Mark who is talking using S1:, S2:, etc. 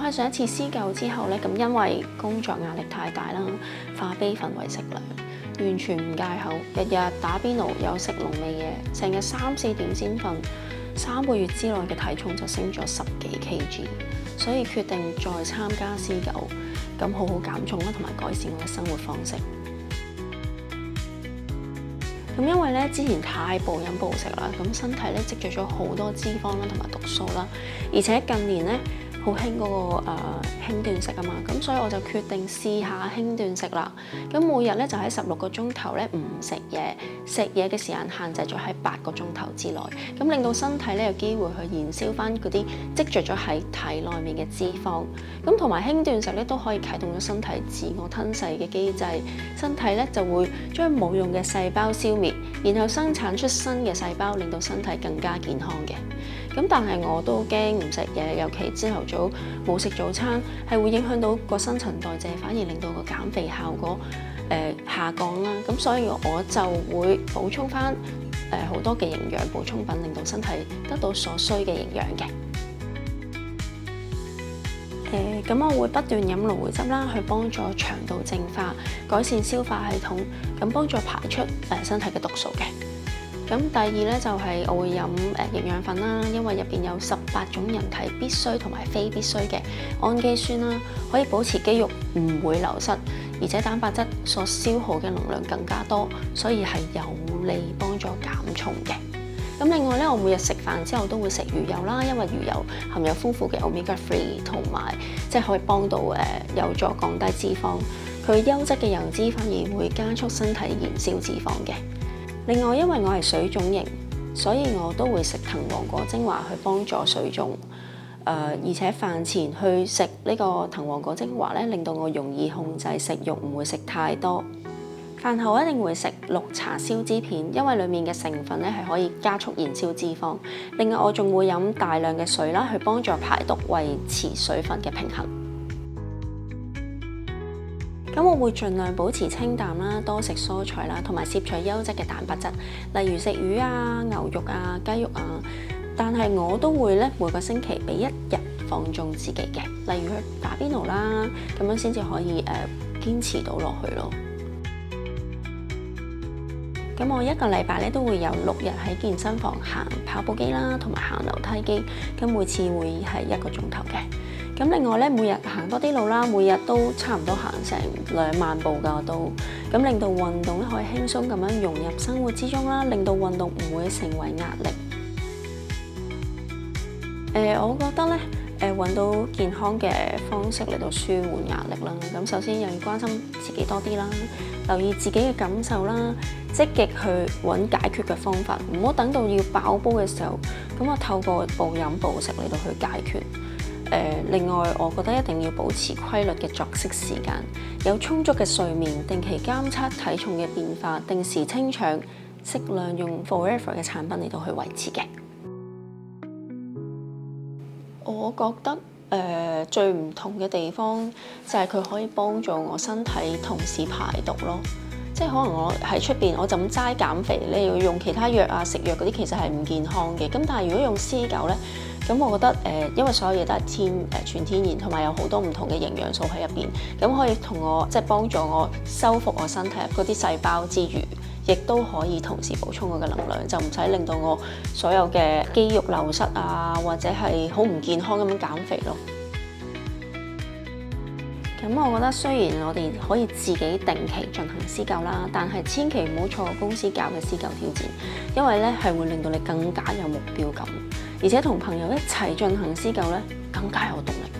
S1: 喺上一次施救之後咧，咁因為工作壓力太大啦，化悲憤為食糧，完全唔戒口，日日打邊爐，有食濃味嘢，成日3、4點先瞓，3個月之內嘅體重就升咗10幾 kg，所以決定再參加施救，咁好好減重啦，同埋改善我嘅生活方式。咁因為咧之前太暴飲暴食啦，咁身體咧積聚咗好多脂肪啦，同埋毒素啦，而且近年咧好興嗰個輕斷食啊嘛，咁所以我就決定試下輕斷食啦。咁每日咧就喺16個鐘頭咧唔食嘢，食嘢嘅時間限制咗喺8個鐘頭之內，咁令到身體咧有機會去燃燒翻嗰啲積聚咗喺體內面嘅脂肪。咁同埋輕斷食咧都可以啟動咗身體自我吞噬嘅機制，身體咧就會將冇用嘅細胞消滅，然後生產出新嘅細胞，令到身體更加健康嘅。咁但係我都驚唔食嘢，尤其朝頭早冇食早餐，係會影響到個新陳代謝，反而令到個減肥效果下降啦。咁所以我就會補充翻好多嘅營養補充品，令到身體得到所需嘅營養嘅。咁我會不斷飲蘆薈汁啦，去幫助腸道淨化，改善消化系統，咁幫助排出身體嘅毒素嘅。咁第二咧就係我會飲營養粉啦，因為入邊有18種人體必須同埋非必須嘅氨基酸啦，可以保持肌肉唔會流失，而且蛋白質所消耗嘅能量更加多，所以係有利幫助減重嘅。咁另外咧，我每日食飯之後都會食魚油啦，因為魚油含有豐富嘅 omega-3，同埋即係可以幫到有助降低脂肪。佢優質嘅油脂反而會加速身體燃燒脂肪嘅。另外，因為我係水腫型，所以我都會食藤黃果精華去幫助水腫。而且飯前去食呢個藤黃果精華咧，令到我容易控制食慾，唔會食太多。飯後一定會食綠茶消脂片，因為裡面嘅成分咧係可以加速燃燒脂肪。另外，我仲會飲大量嘅水啦，去幫助排毒，維持水分嘅平衡。咁我會盡量保持清淡啦，多食蔬菜啦，同埋攝取優質嘅蛋白質，例如食魚啊、牛肉啊、雞肉啊。但係我都會咧每個星期俾1日放縱自己嘅，例如去打邊爐啦，咁樣先至可以堅持到落去咯。咁我一個禮拜咧都會有6日喺健身房行跑步機啦，同埋行樓梯機，咁每次會係1個鐘頭嘅。咁另外咧，每日行多啲路啦，每日都差唔多行成2萬步㗎都，咁令到運動咧可以輕鬆咁樣融入生活之中啦，令到運動唔會成為壓力。我覺得咧，揾到健康嘅方式嚟到舒緩壓力啦。咁首先又要關心自己多啲啦，留意自己嘅感受啦，積極去揾解決嘅方法，唔好等到要爆煲嘅時候，咁我透過暴飲暴食嚟到去解決。另外，我覺得一定要保持規律嘅作息時間，有充足嘅睡眠，定期監測體重嘅變化，定時清腸，適量用 Forever 嘅產品嚟到去維持嘅。我覺得最唔同嘅地方就係佢可以幫助我身體同時排毒咯。即係可能我喺出邊我就咁齋減肥，你要用其他藥啊、食藥嗰啲，其實係唔健康嘅。咁但係如果用施救咧，咁我覺得因為所有嘢都係全天然，同埋有好多唔同嘅營養素喺入邊，咁可以同我即係幫助我修復我身體嗰啲細胞之餘，亦都可以同時補充我嘅能量，就唔使令到我所有嘅肌肉流失啊，或者係好唔健康咁樣減肥咯。咁我覺得雖然我哋可以自己定期進行施救啦，但係千祈唔好錯過公司教嘅施救挑戰，因為咧係會令到你更加有目標感，而且同朋友一齊進行施救咧更加有動力。